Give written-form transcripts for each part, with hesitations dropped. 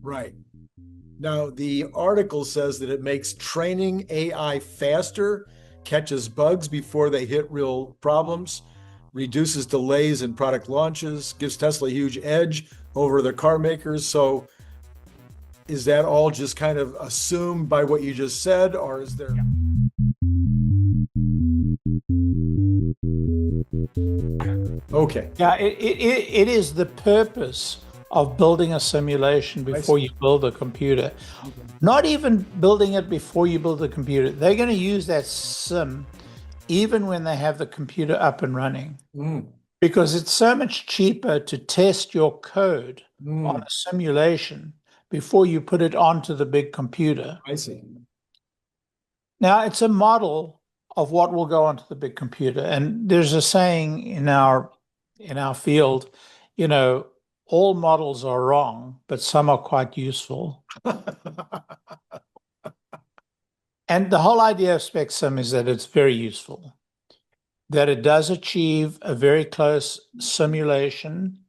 Right. Now, the article says that it makes training AI faster, catches bugs before they hit real problems, reduces delays in product launches, gives Tesla a huge edge over the car makers. So is that all just kind of assumed by what you just said, or is there? Okay. Yeah, it is the purpose of building a simulation before you build a computer. Not even building it before you build the computer. They're going to use that sim even when they have the computer up and running. Because it's so much cheaper to test your code on a simulation before you put it onto the big computer. I see. Now, it's a model of what will go onto the big computer. And there's a saying in our field, you know, all models are wrong, but some are quite useful. And the whole idea of SpecSim is that it's very useful, that it does achieve a very close simulation,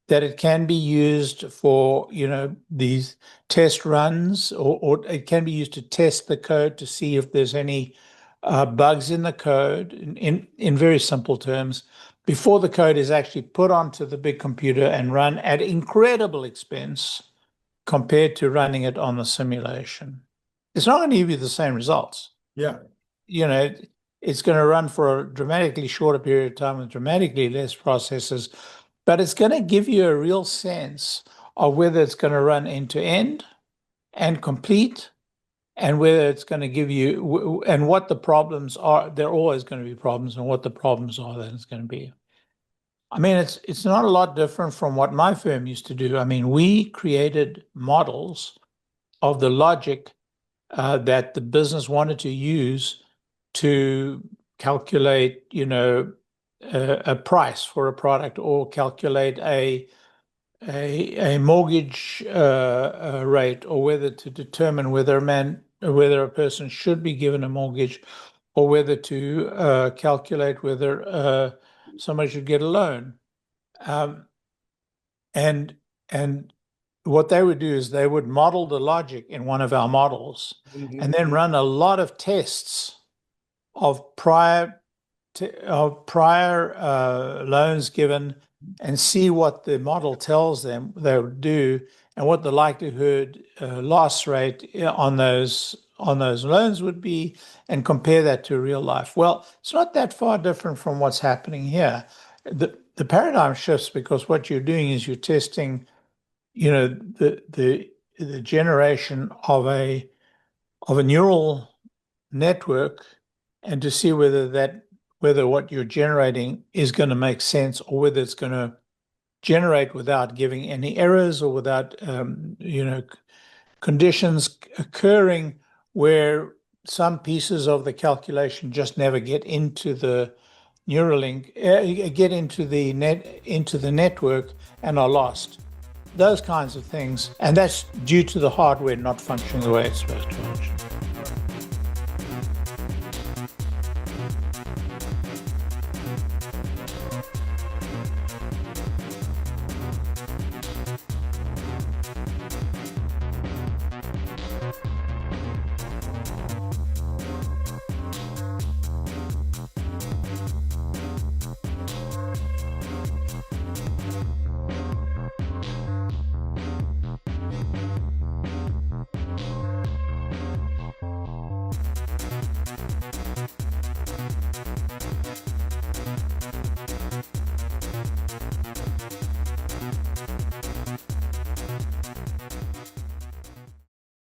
that it can be used for, you know, these test runs, or it can be used to test the code to see if there's any bugs in the code, in very simple terms, before the code is actually put onto the big computer and run at incredible expense compared to running it on the simulation. It's not going to give you the same results. Yeah. You know, it's going to run for a dramatically shorter period of time with dramatically less processes, but it's going to give you a real sense of whether it's going to run end to end and complete, and whether it's going to give you, and what the problems are. There are always going to be problems, and what the problems are that it's going to be. I mean, it's not a lot different from what my firm used to do. I mean, we created models of the logic that the business wanted to use to calculate, you know, a price for a product, or calculate a mortgage rate, or whether to determine whether a person should be given a mortgage, or whether to calculate whether somebody should get a loan. And what they would do is they would model the logic in one of our models, and then run a lot of tests of prior loans given, and see what the model tells them they would do, and what the likelihood loss rate on those loans would be, and compare that to real life. Well, it's not that far different from what's happening here. The paradigm shifts because what you're doing is you're testing, you know, the generation of a neural network, and to see whether what you're generating is going to make sense, or whether it's going to generate without giving any errors, or without you know, conditions occurring where some pieces of the calculation just never get into the neural link, get into the network, and are lost. Those kinds of things, and that's due to the hardware not functioning the way it's supposed to function.